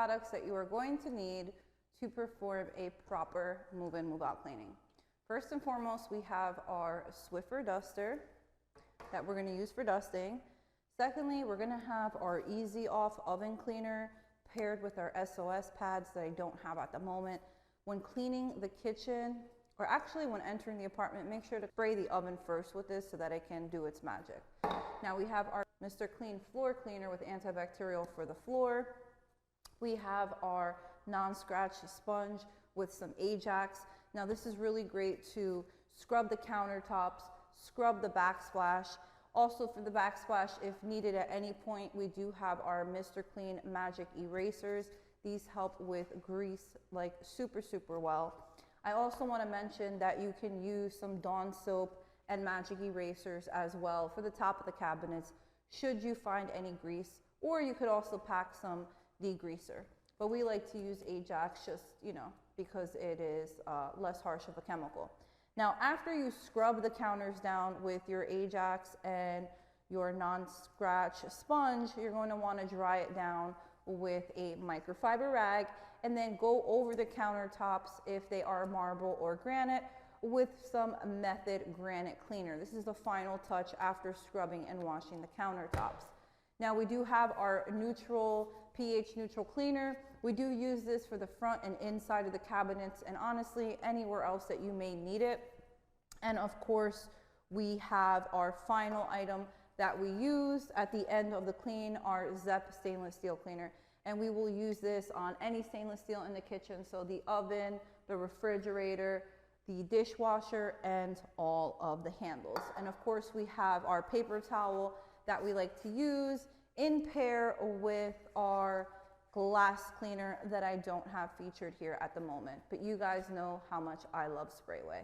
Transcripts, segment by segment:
products that you are going to need to perform a proper move-in, move-out cleaning. First and foremost, we have our Swiffer duster that we're going to use for dusting. Secondly, we're going to have our Easy Off oven cleaner paired with our SOS pads that I don't have at the moment. When cleaning the kitchen, or actually when entering the apartment, make sure to spray the oven first with this so that it can do its magic. Now we have our Mr. Clean floor cleaner with antibacterial for the floor. We have our non-scratch sponge with some Ajax. Now this is really great to scrub the countertops, scrub the backsplash. Also for the backsplash, if needed at any point, we do have our Mr. Clean Magic Erasers. These help with grease like super well. I also want to mention that you can use some Dawn soap and magic erasers as well for the top of the cabinets should you find any grease, or you could also pack some degreaser. But we like to use Ajax just, because it is less harsh of a chemical. Now, after you scrub the counters down with your Ajax and your non-scratch sponge, you're going to want to dry it down with a microfiber rag, and then go over the countertops if they are marble or granite with some Method granite cleaner. This is the final touch after scrubbing and washing the countertops. Now we do have our pH neutral cleaner. We do use this for the front and inside of the cabinets, and honestly anywhere else that you may need it. And of course we have our final item that we use at the end of the clean, our Zep stainless steel cleaner. And we will use this on any stainless steel in the kitchen, so the oven, the refrigerator, the dishwasher, and all of the handles. And of course we have our paper towel that we like to use in pair with our glass cleaner that I don't have featured here at the moment, but you guys know how much I love Sprayway.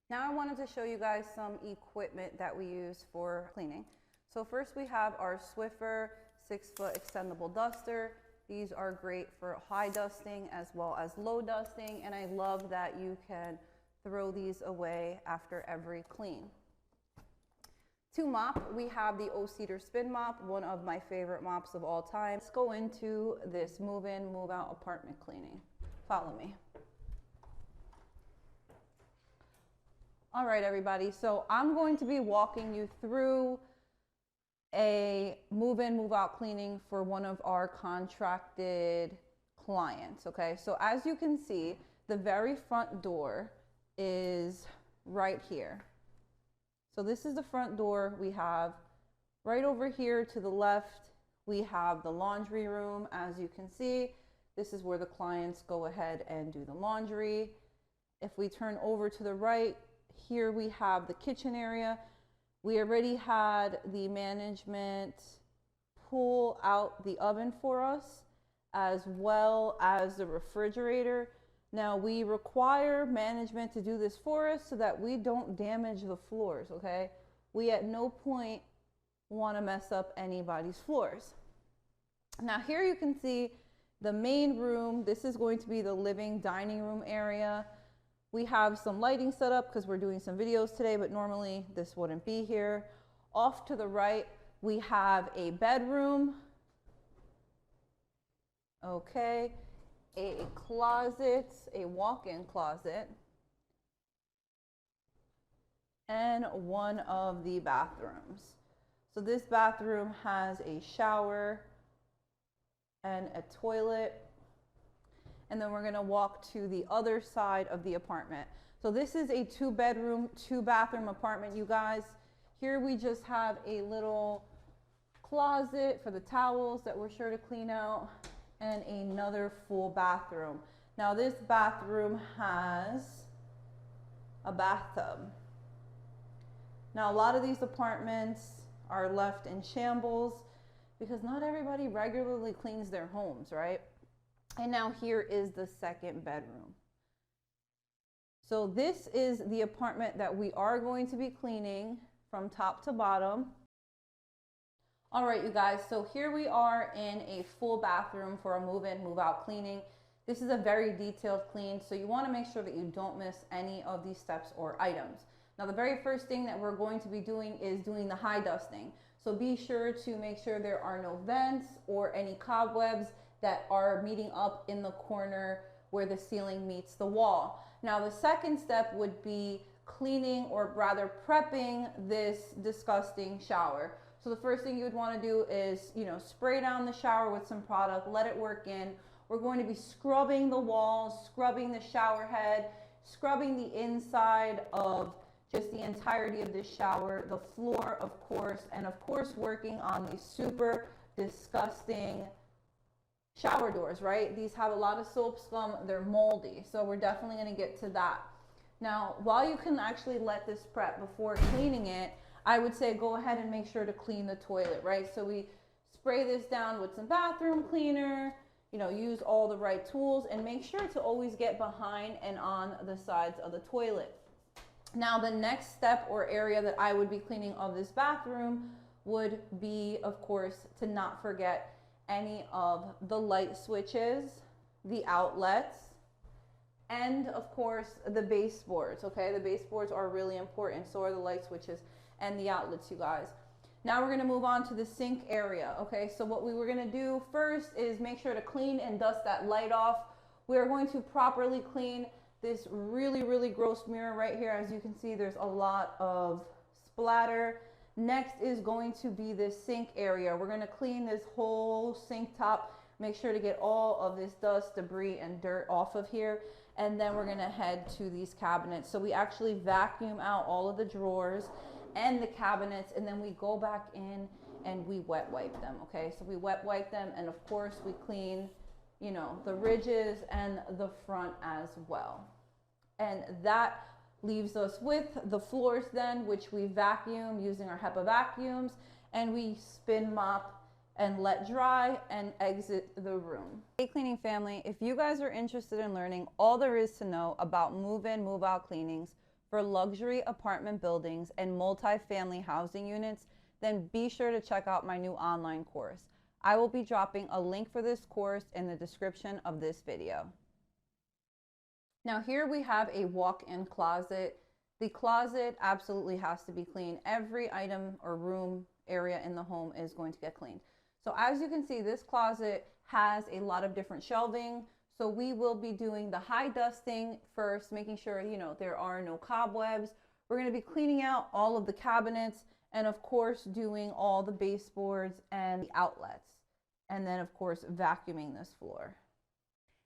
Now I wanted to show you guys some equipment that we use for cleaning. So first we have our Swiffer 6-foot extendable duster. These are great for high dusting as well as low dusting, and I love that you can throw these away after every clean. To mop, we have the O-Cedar Spin Mop, one of my favorite mops of all time. Let's go into this move-in, move-out apartment cleaning. Follow me. All right, everybody, so I'm going to be walking you through a move-in, move-out cleaning for one of our contracted clients, okay? So as you can see, the very front door is right here. So this is the front door. We have right over here to the left, we have the laundry room. As you can see, this is where the clients go ahead and do the laundry. If we turn over to the right, here we have the kitchen area. We already had the management pull out the oven for us, as well as the refrigerator. Now we require management to do this for us so that we don't damage the floors, okay? We at no point want to mess up anybody's floors. Now here you can see the main room. This is going to be the living dining room area. We have some lighting set up because we're doing some videos today, but normally this wouldn't be here. Off to the right, we have a bedroom. Okay, a closet, a walk-in closet, and one of the bathrooms. So this bathroom has a shower and a toilet. And then we're gonna walk to the other side of the apartment. So this is a 2-bedroom, 2-bathroom apartment, you guys. Here we just have a little closet for the towels that we're sure to clean out, and another full bathroom. Now this bathroom has a bathtub. Now a lot of these apartments are left in shambles because not everybody regularly cleans their homes, right? And now here is the 2nd bedroom. So this is the apartment that we are going to be cleaning from top to bottom. All right, you guys, so here we are in a full bathroom for a move-in, move-out cleaning. This is a very detailed clean, so you want to make sure that you don't miss any of these steps or items. Now, the very first thing that we're going to be doing is doing the high dusting. So be sure to make sure there are no vents or any cobwebs that are meeting up in the corner where the ceiling meets the wall. Now the second step would be cleaning, or rather prepping, this disgusting shower. So the first thing you would want to do is, spray down the shower with some product, let it work in. We're going to be scrubbing the walls, scrubbing the shower head, scrubbing the inside of just the entirety of this shower, the floor, of course, and of course working on these super disgusting shower doors, right? These have a lot of soap scum, they're moldy, so we're definitely going to get to that. Now, while you can actually let this prep before cleaning it, I would say go ahead and make sure to clean the toilet, right? So we spray this down with some bathroom cleaner, use all the right tools, and make sure to always get behind and on the sides of the toilet. Now, the next step or area that I would be cleaning of this bathroom would be, of course, to not forget any of the light switches, the outlets, and of course the baseboards. Okay, the baseboards are really important, so are the light switches and the outlets, you guys. Now we're going to move on to the sink area. Okay, so what we were going to do first is make sure to clean and dust that light off. We are going to properly clean this really gross mirror right here. As you can see, there's a lot of splatter. Next is going to be this sink area. We're going to clean this whole sink top, make sure to get all of this dust, debris, and dirt off of here. And then we're going to head to these cabinets. So we actually vacuum out all of the drawers and the cabinets, and then we go back in and we wet wipe them. Okay, so we wet wipe them, and of course we clean, the ridges and the front as well. And that leaves us with the floors then, which we vacuum using our HEPA vacuums, and we spin mop and let dry and exit the room. Hey cleaning family, if you guys are interested in learning all there is to know about move-in, move-out cleanings for luxury apartment buildings and multi-family housing units, then be sure to check out my new online course. I will be dropping a link for this course in the description of this video. Now here we have a walk-in closet. The closet absolutely has to be clean. Every item or room area in the home is going to get cleaned. So as you can see, this closet has a lot of different shelving. So we will be doing the high dusting first, making sure, there are no cobwebs. We're going to be cleaning out all of the cabinets, and of course doing all the baseboards and the outlets. And then of course vacuuming this floor.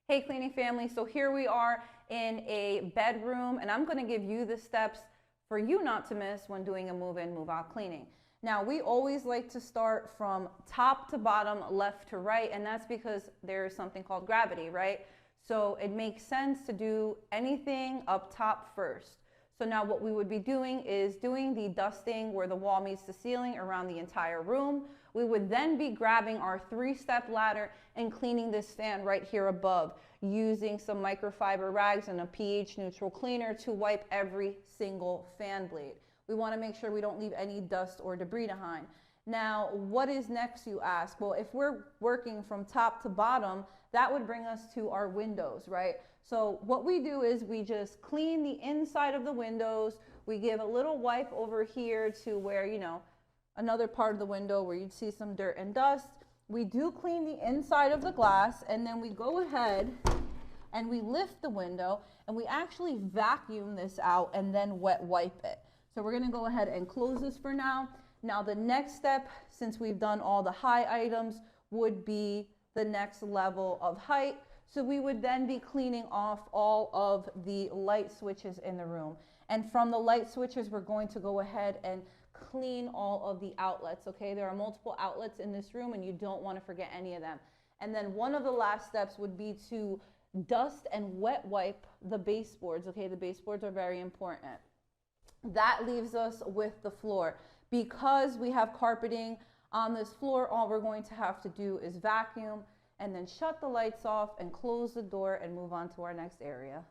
Hey cleaning family, so here we are in a bedroom, and I'm going to give you the steps for you not to miss when doing a move-in, move-out cleaning. Now we always like to start from top to bottom, left to right, and that's because there's something called gravity, right? So it makes sense to do anything up top first. So now what we would be doing is doing the dusting where the wall meets the ceiling around the entire room. We would then be grabbing our 3-step ladder and cleaning this fan right here above, using some microfiber rags and a pH neutral cleaner to wipe every single fan blade. We want to make sure we don't leave any dust or debris behind. Now, what is next, you ask? Well, if we're working from top to bottom, that would bring us to our windows, right? So what we do is we just clean the inside of the windows. We give a little wipe over here to where, another part of the window where you'd see some dirt and dust. We do clean the inside of the glass, and then we go ahead and we lift the window and we actually vacuum this out and then wet wipe it. So we're going to go ahead and close this for now. Now the next step, since we've done all the high items, would be the next level of height. So we would then be cleaning off all of the light switches in the room. And from the light switches, we're going to go ahead and clean all of the outlets, okay? There are multiple outlets in this room, and you don't want to forget any of them. And then one of the last steps would be to dust and wet wipe the baseboards, okay? The baseboards are very important. That leaves us with the floor. Because we have carpeting on this floor, all we're going to have to do is vacuum and then shut the lights off and close the door and move on to our next area.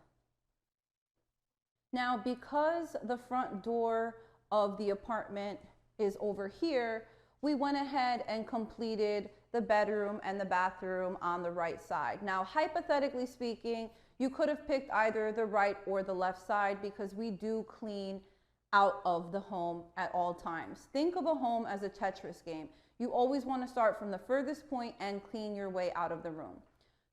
Now, because the front door of the apartment is over here, we went ahead and completed the bedroom and the bathroom on the right side. Now, hypothetically speaking, you could have picked either the right or the left side because we do clean out of the home at all times. Think of a home as a Tetris game. You always want to start from the furthest point and clean your way out of the room.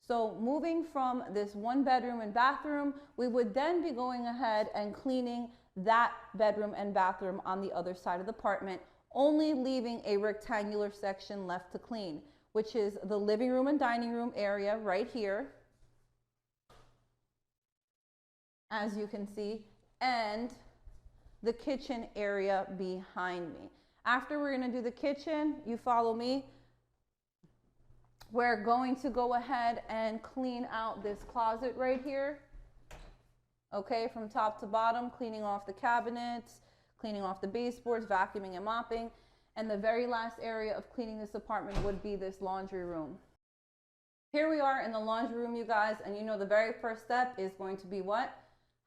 So moving from this 1 bedroom and bathroom, we would then be going ahead and cleaning that bedroom and bathroom on the other side of the apartment, only leaving a rectangular section left to clean, which is the living room and dining room area right here, as you can see, and the kitchen area behind me. After we're going to do the kitchen, you follow me. We're going to go ahead and clean out this closet right here. Okay, from top to bottom, cleaning off the cabinets, cleaning off the baseboards, vacuuming and mopping. And the very last area of cleaning this apartment would be this laundry room. Here we are in the laundry room, you guys, and you know the very first step is going to be what?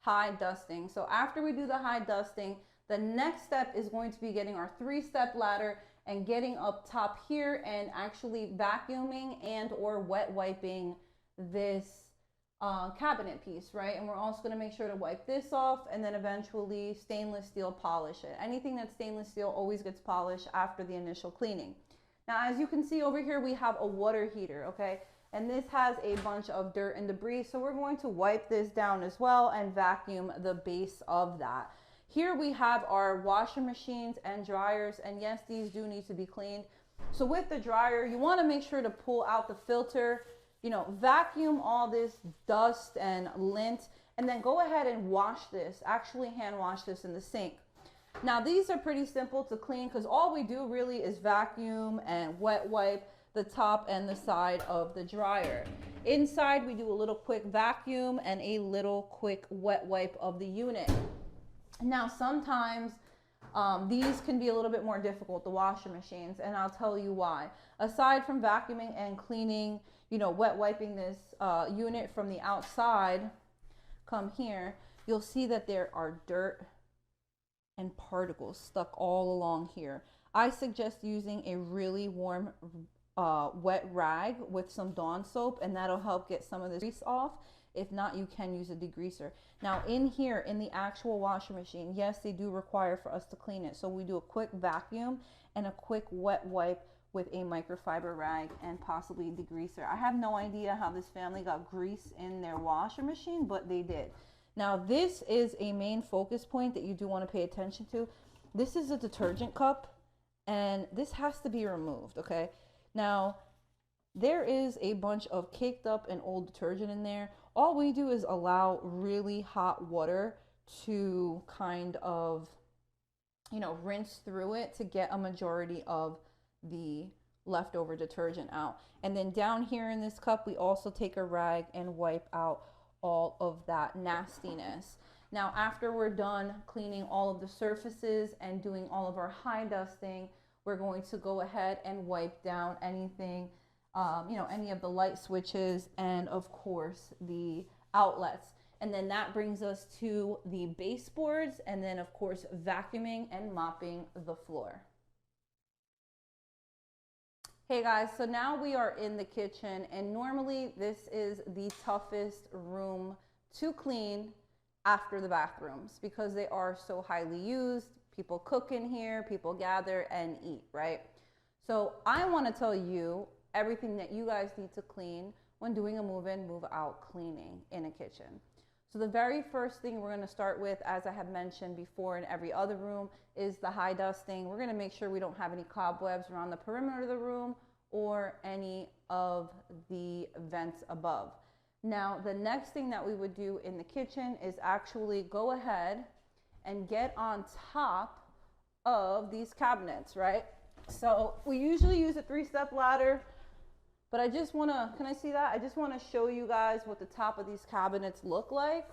High dusting. So after we do the high dusting, the next step is going to be getting our 3-step ladder and getting up top here and actually vacuuming and or wet wiping this cabinet piece, right? And we're also going to make sure to wipe this off and then eventually stainless steel polish it. Anything that's stainless steel always gets polished after the initial cleaning. Now, as you can see over here, we have a water heater, okay? And this has a bunch of dirt and debris, so we're going to wipe this down as well and vacuum the base of that. Here we have our washer machines and dryers, and yes, these do need to be cleaned. So with the dryer, you want to make sure to pull out the filter, you know, vacuum all this dust and lint, and then go ahead and wash this, actually hand wash this in the sink. Now these are pretty simple to clean because all we do really is vacuum and wet wipe the top and the side of the dryer. Inside we do a little quick vacuum and a little quick wet wipe of the unit. Now sometimes these can be a little bit more difficult, the washer machines, and I'll tell you why. Aside from vacuuming and cleaning, you know, wet wiping this unit from the outside, come here, you'll see that there are dirt and particles stuck all along here. I suggest using a really warm wet rag with some Dawn soap, and that'll help get some of the grease off. If not, you can use a degreaser. Now in here, in the actual washer machine, yes, they do require for us to clean it. So we do a quick vacuum and a quick wet wipe with a microfiber rag and possibly a degreaser. I have no idea how this family got grease in their washer machine, but they did. Now this is a main focus point that you do want to pay attention to. This is a detergent cup and this has to be removed, okay? Now there is a bunch of caked up and old detergent in there. All we do is allow really hot water to kind of, you know, rinse through it to get a majority of the leftover detergent out. And then down here in this cup, we also take a rag and wipe out all of that nastiness. Now, after we're done cleaning all of the surfaces and doing all of our high dusting, we're going to go ahead and wipe down anything, you know, any of the light switches and of course the outlets. And then that brings us to the baseboards and then of course vacuuming and mopping the floor. Hey guys, so now we are in the kitchen, and normally this is the toughest room to clean after the bathrooms because they are so highly used. People cook in here, people gather and eat, right? So I want to tell you everything that you guys need to clean when doing a move-in, move-out cleaning in a kitchen. So the very first thing we're going to start with, as I have mentioned before in every other room, is the high dusting. We're going to make sure we don't have any cobwebs around the perimeter of the room or any of the vents above. Now, the next thing that we would do in the kitchen is actually go ahead and get on top of these cabinets, right? So we usually use a 3-step ladder, but I just want to, can I see that? I just want to show you guys what the top of these cabinets look like.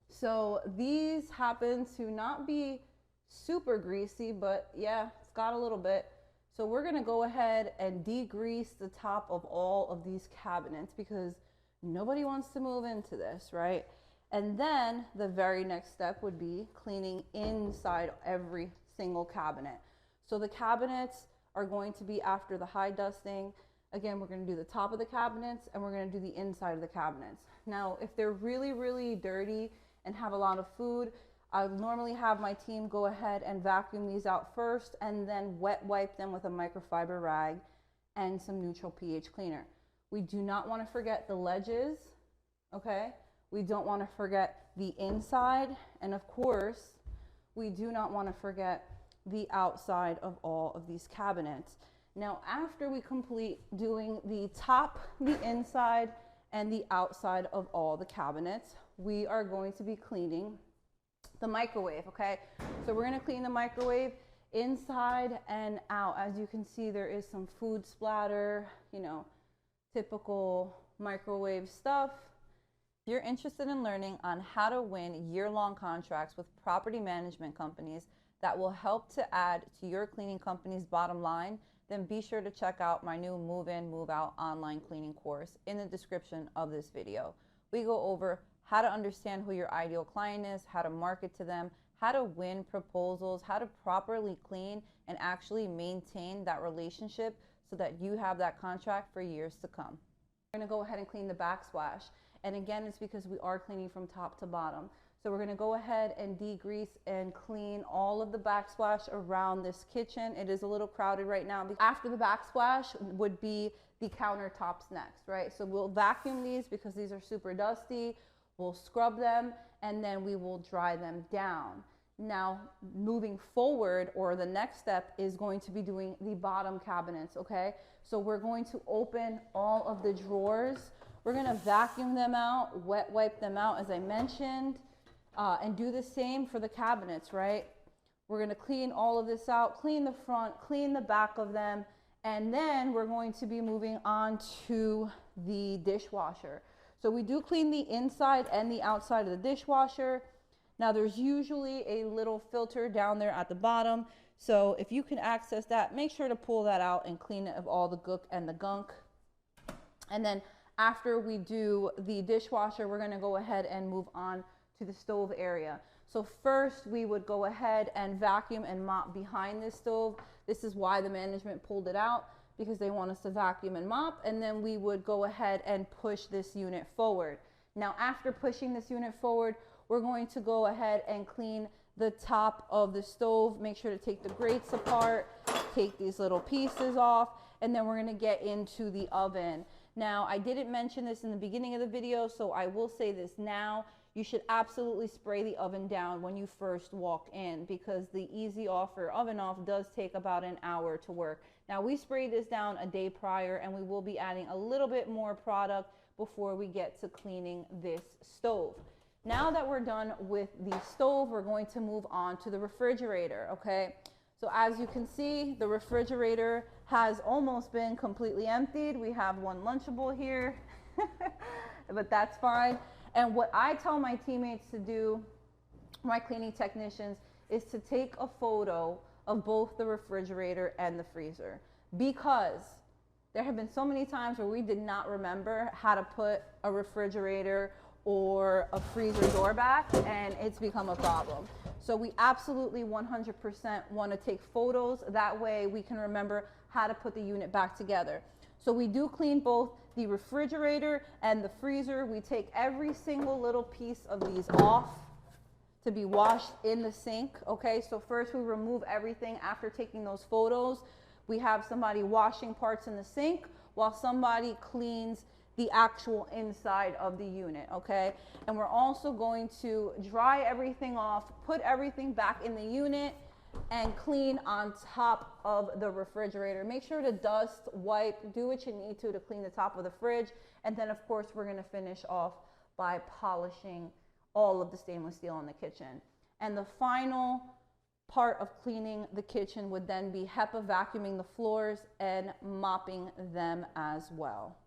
So these happen to not be super greasy, but yeah, it's got a little bit. So we're going to go ahead and degrease the top of all of these cabinets because nobody wants to move into this, right? And then the very next step would be cleaning inside every single cabinet. So the cabinets are going to be after the high dusting. Again, we're going to do the top of the cabinets and we're going to do the inside of the cabinets. Now, if they're really, really dirty and have a lot of food, I normally have my team go ahead and vacuum these out first and then wet wipe them with a microfiber rag and some neutral pH cleaner. We do not want to forget the ledges, okay? We don't want to forget the inside, and of course, we do not want to forget the outside of all of these cabinets. Now, after we complete doing the top, the inside, and the outside of all the cabinets, we are going to be cleaning the microwave, okay? So we're gonna clean the microwave inside and out. As you can see, there is some food splatter, you know, typical microwave stuff. If you're interested in learning on how to win year-long contracts with property management companies that will help to add to your cleaning company's bottom line, then be sure to check out my new Move-In, Move-Out online cleaning course in the description of this video. We go over how to understand who your ideal client is, how to market to them, how to win proposals, how to properly clean and actually maintain that relationship so that you have that contract for years to come. We're gonna go ahead and clean the backsplash. And again, it's because we are cleaning from top to bottom. So we're gonna go ahead and degrease and clean all of the backsplash around this kitchen. It is a little crowded right now. After the backsplash would be the countertops next, right? So we'll vacuum these because these are super dusty. We'll scrub them and then we will dry them down. Now, moving forward, or the next step is going to be doing the bottom cabinets, okay? So we're going to open all of the drawers. We're gonna vacuum them out, wet wipe them out as I mentioned, and do the same for the cabinets, right? We're gonna clean all of this out, clean the front, clean the back of them, and then we're going to be moving on to the dishwasher. So we do clean the inside and the outside of the dishwasher. Now there's usually a little filter down there at the bottom. So if you can access that, make sure to pull that out and clean it of all the gook and the gunk. And then after we do the dishwasher, we're gonna go ahead and move on to the stove area. So first we would go ahead and vacuum and mop behind this stove. This is why the management pulled it out, because they want us to vacuum and mop, and then we would go ahead and push this unit forward. Now, after pushing this unit forward, we're going to go ahead and clean the top of the stove. Make sure to take the grates apart, take these little pieces off, and then we're gonna get into the oven. Now, I didn't mention this in the beginning of the video, so I will say this now. You should absolutely spray the oven down when you first walk in, because the easy off or oven off does take about an hour to work. Now we sprayed this down a day prior, and we will be adding a little bit more product before we get to cleaning this stove. Now that we're done with the stove, we're going to move on to the refrigerator, okay? So as you can see, the refrigerator has almost been completely emptied. We have one Lunchable here, but that's fine. And what I tell my teammates to do, my cleaning technicians, is to take a photo of both the refrigerator and the freezer, because there have been so many times where we did not remember how to put a refrigerator or a freezer door back, and it's become a problem. So we absolutely 100% want to take photos. That way we can remember how to put the unit back together. So we do clean both the refrigerator and the freezer. We take every single little piece of these off to be washed in the sink, okay? So first we remove everything after taking those photos. We have somebody washing parts in the sink while somebody cleans the actual inside of the unit, okay? And we're also going to dry everything off, put everything back in the unit, and clean on top of the refrigerator. Make sure to dust, wipe, do what you need to clean the top of the fridge. And then of course we're gonna finish off by polishing all of the stainless steel in the kitchen. And the final part of cleaning the kitchen would then be HEPA vacuuming the floors and mopping them as well.